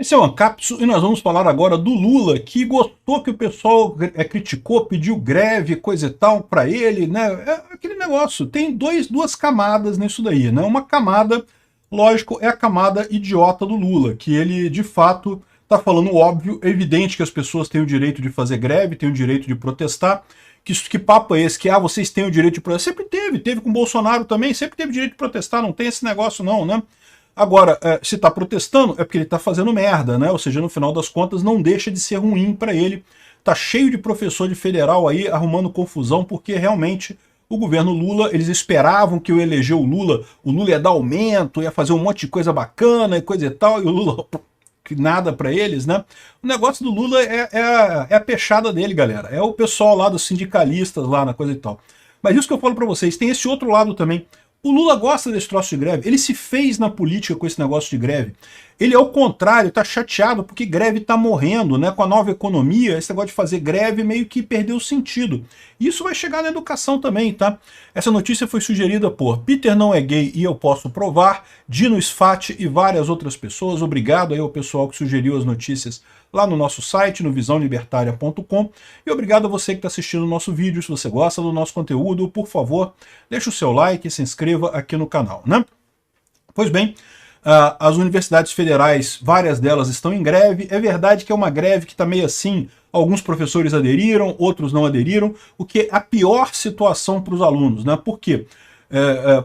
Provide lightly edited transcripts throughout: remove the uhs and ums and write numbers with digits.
Esse é o Ancapsu e nós vamos falar agora do Lula, que gostou que o pessoal criticou, pediu greve, coisa e tal para ele, né? É aquele negócio, tem duas camadas nisso daí, né? Uma camada, lógico, é a camada idiota do Lula, que ele de fato está falando o óbvio, é evidente que as pessoas têm o direito de fazer greve, têm o direito de protestar. Que papo é esse? Que vocês têm o direito de protestar? Sempre teve com o Bolsonaro também, sempre teve direito de protestar, não tem esse negócio não, né? Agora, se está protestando, é porque ele está fazendo merda, né? Ou seja, no final das contas, não deixa de ser ruim para ele. Tá cheio de professor de federal aí arrumando confusão, porque realmente o governo Lula, eles esperavam que eu eleger o Lula ia dar aumento, ia fazer um monte de coisa bacana e coisa e tal, e o Lula, nada para eles, né? O negócio do Lula é a peixada dele, galera. É o pessoal lá dos sindicalistas lá na coisa e tal. Mas isso que eu falo para vocês, tem esse outro lado também. O Lula gosta desse troço de greve, ele se fez na política com esse negócio de greve. Ele, ao contrário, tá chateado porque greve tá morrendo, né? Com a nova economia, esse negócio de fazer greve meio que perdeu o sentido. E isso vai chegar na educação também, tá? Essa notícia foi sugerida por Peter Não É Gay e Eu Posso Provar, Dino Sfati e várias outras pessoas. Obrigado aí ao pessoal que sugeriu as notícias lá no nosso site, no visãolibertaria.com. E obrigado a você que está assistindo o nosso vídeo. Se você gosta do nosso conteúdo, por favor, deixe o seu like e se inscreva aqui no canal, né? Pois bem, as universidades federais, várias delas estão em greve. É verdade que é uma greve que está meio assim, alguns professores aderiram, outros não aderiram, o que é a pior situação para os alunos, né? Por quê?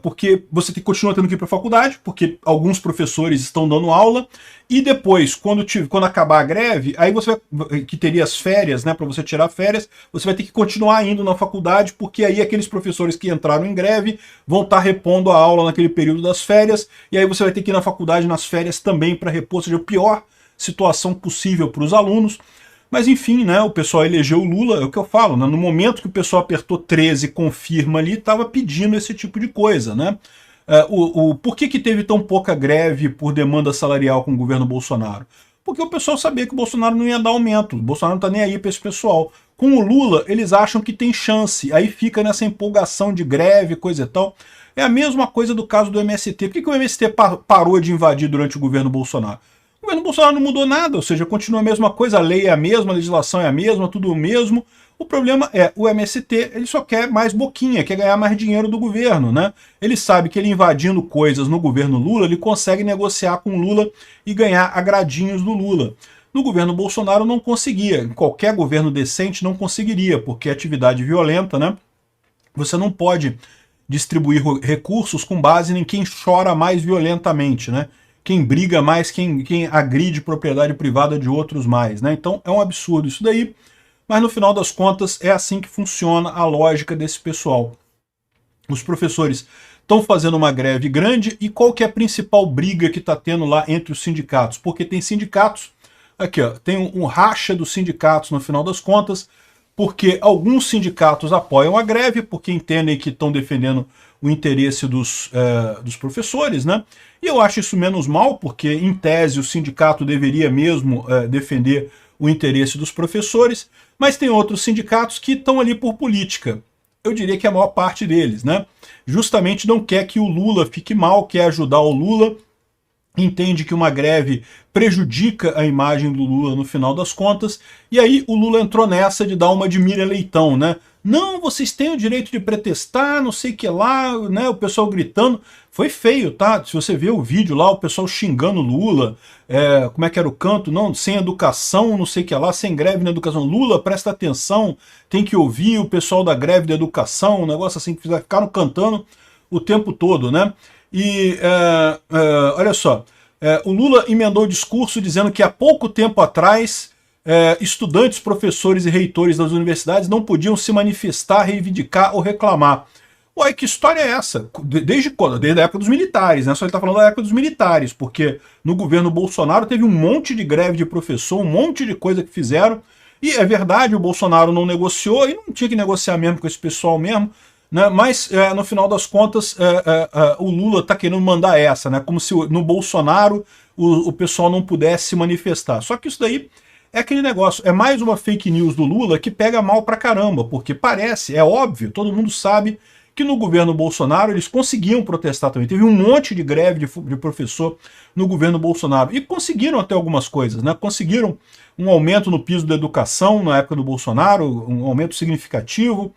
Porque você continua tendo que ir para a faculdade, porque alguns professores estão dando aula, e depois, quando acabar a greve, aí você vai, que teria as férias, né, para você tirar férias, você vai ter que continuar indo na faculdade, porque aí aqueles professores que entraram em greve vão estar repondo a aula naquele período das férias, e aí você vai ter que ir na faculdade nas férias também para repor, ou seja, a pior situação possível para os alunos. Mas enfim, né, o pessoal elegeu o Lula, é o que eu falo, né, no momento que o pessoal apertou 13 confirma ali, estava pedindo esse tipo de coisa, né? Por que teve tão pouca greve por demanda salarial com o governo Bolsonaro? Porque o pessoal sabia que o Bolsonaro não ia dar aumento, o Bolsonaro não está nem aí para esse pessoal. Com o Lula, eles acham que tem chance, aí fica nessa empolgação de greve, coisa e tal. É a mesma coisa do caso do MST. Por que o MST parou de invadir durante o governo Bolsonaro? O governo Bolsonaro não mudou nada, ou seja, continua a mesma coisa, a lei é a mesma, a legislação é a mesma, tudo o mesmo. O problema é, o MST, ele só quer mais boquinha, quer ganhar mais dinheiro do governo, né? Ele sabe que ele invadindo coisas no governo Lula, ele consegue negociar com o Lula e ganhar agradinhos do Lula. No governo Bolsonaro não conseguia, qualquer governo decente não conseguiria, porque é atividade violenta, né? Você não pode distribuir recursos com base em quem chora mais violentamente, né? Quem briga mais, quem agride propriedade privada de outros mais, né? Então é um absurdo isso daí, mas no final das contas é assim que funciona a lógica desse pessoal. Os professores estão fazendo uma greve grande, e qual que é a principal briga que está tendo lá entre os sindicatos? Porque tem sindicatos, aqui ó, tem um racha dos sindicatos no final das contas, porque alguns sindicatos apoiam a greve, porque entendem que estão defendendo o interesse dos professores, né? E eu acho isso menos mal, porque em tese o sindicato deveria mesmo defender o interesse dos professores, mas tem outros sindicatos que estão ali por política. Eu diria que a maior parte deles, né? Justamente não quer que o Lula fique mal, quer ajudar o Lula, entende que uma greve prejudica a imagem do Lula no final das contas, e aí o Lula entrou nessa de dar uma de Miriam Leitão, né? Não, vocês têm o direito de protestar, não sei o que lá, né? O pessoal gritando. Foi feio, tá? Se você vê o vídeo lá, o pessoal xingando o Lula, como é que era o canto? Não, sem educação, não sei o que lá, sem greve na educação. Lula, presta atenção, tem que ouvir o pessoal da greve da educação, um negócio assim, que ficaram cantando o tempo todo, né? E olha só, o Lula emendou o discurso dizendo que há pouco tempo atrás estudantes, professores e reitores das universidades não podiam se manifestar, reivindicar ou reclamar. Ué, que história é essa? Desde quando? Desde a época dos militares, né? Só ele está falando da época dos militares, porque no governo Bolsonaro teve um monte de greve de professor, um monte de coisa que fizeram, e é verdade, o Bolsonaro não negociou, e não tinha que negociar mesmo com esse pessoal mesmo, né? Mas no final das contas o Lula está querendo mandar essa, né? Como se no Bolsonaro o pessoal não pudesse se manifestar. Só que isso daí é aquele negócio, é mais uma fake news do Lula que pega mal pra caramba, porque parece, é óbvio, todo mundo sabe que no governo Bolsonaro eles conseguiam protestar também. Teve um monte de greve de professor no governo Bolsonaro. E conseguiram até algumas coisas, né? Conseguiram um aumento no piso da educação na época do Bolsonaro, um aumento significativo.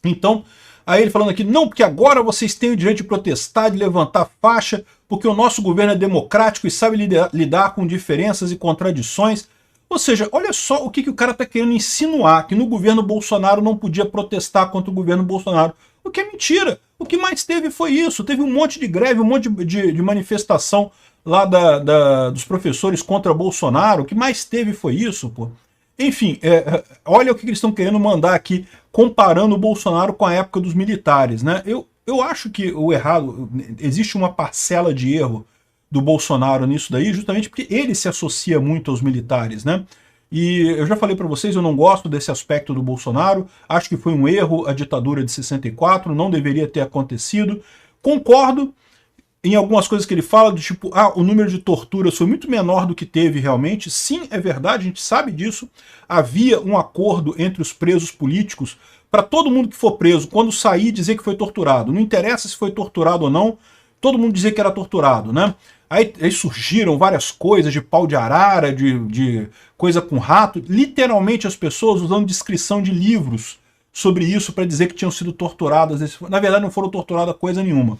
Então, aí ele falando aqui, não, porque agora vocês têm o direito de protestar, de levantar faixa, porque o nosso governo é democrático e sabe lidar com diferenças e contradições. Ou seja, olha só o que o cara está querendo insinuar, que no governo Bolsonaro não podia protestar contra o governo Bolsonaro. O que é mentira. O que mais teve foi isso. Teve um monte de greve, um monte de manifestação lá dos professores contra Bolsonaro. O que mais teve foi isso, pô. Enfim, olha o que eles estão querendo mandar aqui, comparando o Bolsonaro com a época dos militares, né? Eu acho que o errado, existe uma parcela de erro do Bolsonaro nisso daí, justamente porque ele se associa muito aos militares, né? E eu já falei para vocês, eu não gosto desse aspecto do Bolsonaro, acho que foi um erro a ditadura de 64, não deveria ter acontecido. Concordo em algumas coisas que ele fala, do tipo, o número de torturas foi muito menor do que teve realmente. Sim, é verdade, a gente sabe disso. Havia um acordo entre os presos políticos para todo mundo que for preso, quando sair, dizer que foi torturado. Não interessa se foi torturado ou não, todo mundo dizer que era torturado, né? Aí surgiram várias coisas de pau de arara, de coisa com rato, literalmente as pessoas usando descrição de livros sobre isso para dizer que tinham sido torturadas. Na verdade não foram torturadas coisa nenhuma.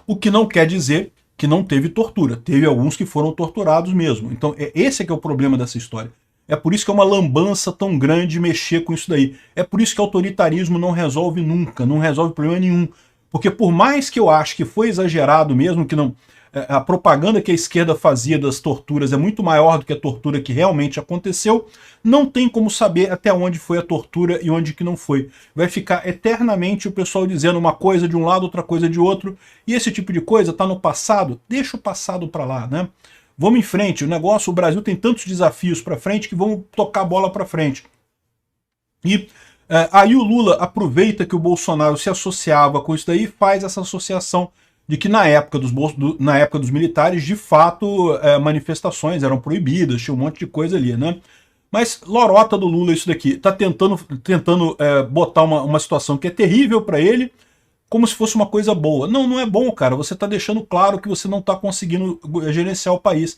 O que não quer dizer que não teve tortura. Teve alguns que foram torturados mesmo. Então esse é que é o problema dessa história. É por isso que é uma lambança tão grande mexer com isso daí. É por isso que autoritarismo não resolve nunca, não resolve problema nenhum. Porque por mais que eu ache que foi exagerado mesmo, que não, a propaganda que a esquerda fazia das torturas é muito maior do que a tortura que realmente aconteceu, não tem como saber até onde foi a tortura e onde que não foi. Vai ficar eternamente o pessoal dizendo uma coisa de um lado, outra coisa de outro, e esse tipo de coisa está no passado, deixa o passado para lá, né? Vamos em frente, o Brasil tem tantos desafios para frente que vamos tocar a bola para frente. E aí o Lula aproveita que o Bolsonaro se associava com isso daí e faz essa associação de que na época dos militares, de fato, manifestações eram proibidas, tinha um monte de coisa ali, né? Mas lorota do Lula isso daqui, tá tentando botar uma situação que é terrível para ele, como se fosse uma coisa boa. Não, não é bom, cara, você tá deixando claro que você não tá conseguindo gerenciar o país.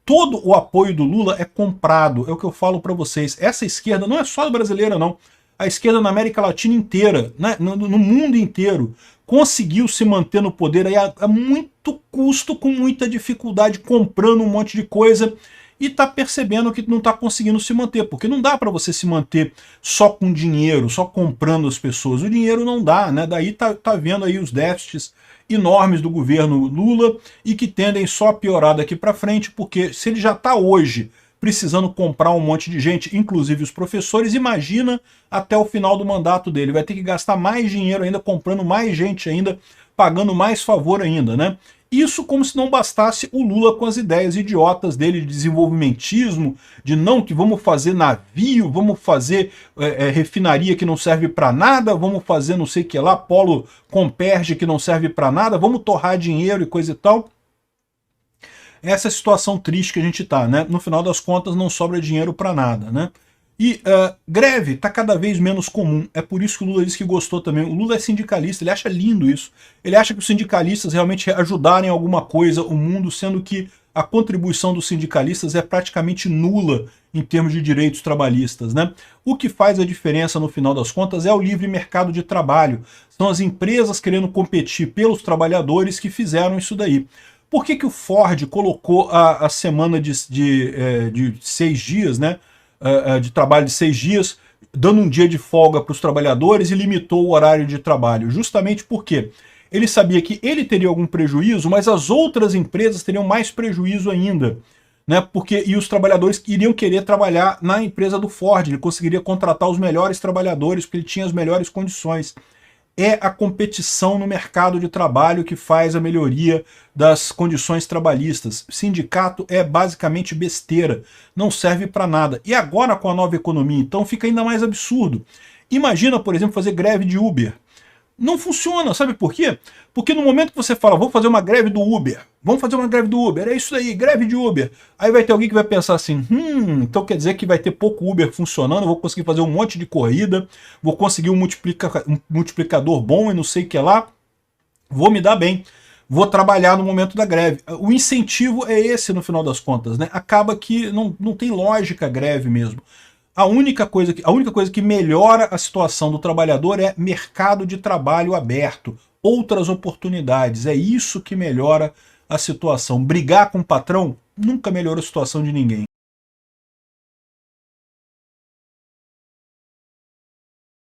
Todo o apoio do Lula é comprado, é o que eu falo para vocês. Essa esquerda não é só brasileira, não. A esquerda na América Latina inteira, né, no mundo inteiro, conseguiu se manter no poder aí a muito custo, com muita dificuldade, comprando um monte de coisa, e está percebendo que não está conseguindo se manter, porque não dá para você se manter só com dinheiro, só comprando as pessoas. O dinheiro não dá, né? Daí tá vendo aí os déficits enormes do governo Lula e que tendem só a piorar daqui para frente, porque se ele já está hoje precisando comprar um monte de gente, inclusive os professores, imagina até o final do mandato dele. Vai ter que gastar mais dinheiro ainda, comprando mais gente ainda, pagando mais favor ainda, né? Isso como se não bastasse o Lula com as ideias idiotas dele de desenvolvimentismo, de não, que vamos fazer navio, vamos fazer refinaria que não serve para nada, vamos fazer não sei o que lá, polo comperge que não serve para nada, vamos torrar dinheiro e coisa e tal. Essa é a situação triste que a gente tá, né? No final das contas não sobra dinheiro para nada, né? E greve está cada vez menos comum. É por isso que o Lula disse que gostou também. O Lula é sindicalista, ele acha lindo isso. Ele acha que os sindicalistas realmente ajudarem alguma coisa o mundo, sendo que a contribuição dos sindicalistas é praticamente nula em termos de direitos trabalhistas, né? O que faz a diferença no final das contas é o livre mercado de trabalho. São as empresas querendo competir pelos trabalhadores que fizeram isso daí. Por que o Ford colocou a semana de 6 dias, né? De trabalho de 6 dias, dando um dia de folga para os trabalhadores e limitou o horário de trabalho? Justamente porque ele sabia que ele teria algum prejuízo, mas as outras empresas teriam mais prejuízo ainda, né? E os trabalhadores iriam querer trabalhar na empresa do Ford, ele conseguiria contratar os melhores trabalhadores, porque ele tinha as melhores condições. É a competição no mercado de trabalho que faz a melhoria das condições trabalhistas. Sindicato é basicamente besteira, não serve para nada. E agora com a nova economia, então, fica ainda mais absurdo. Imagina, por exemplo, fazer greve de Uber. Não funciona, sabe por quê? Porque no momento que você fala, vou fazer uma greve do Uber, vamos fazer uma greve do Uber, é isso aí, greve de Uber. Aí vai ter alguém que vai pensar assim, então quer dizer que vai ter pouco Uber funcionando, eu vou conseguir fazer um monte de corrida, vou conseguir um multiplicador bom e não sei o que lá, vou me dar bem, vou trabalhar no momento da greve. O incentivo é esse no final das contas, né? Acaba que não tem lógica a greve mesmo. A única coisa que melhora a situação do trabalhador é mercado de trabalho aberto, outras oportunidades. É isso que melhora a situação. Brigar com o patrão nunca melhora a situação de ninguém.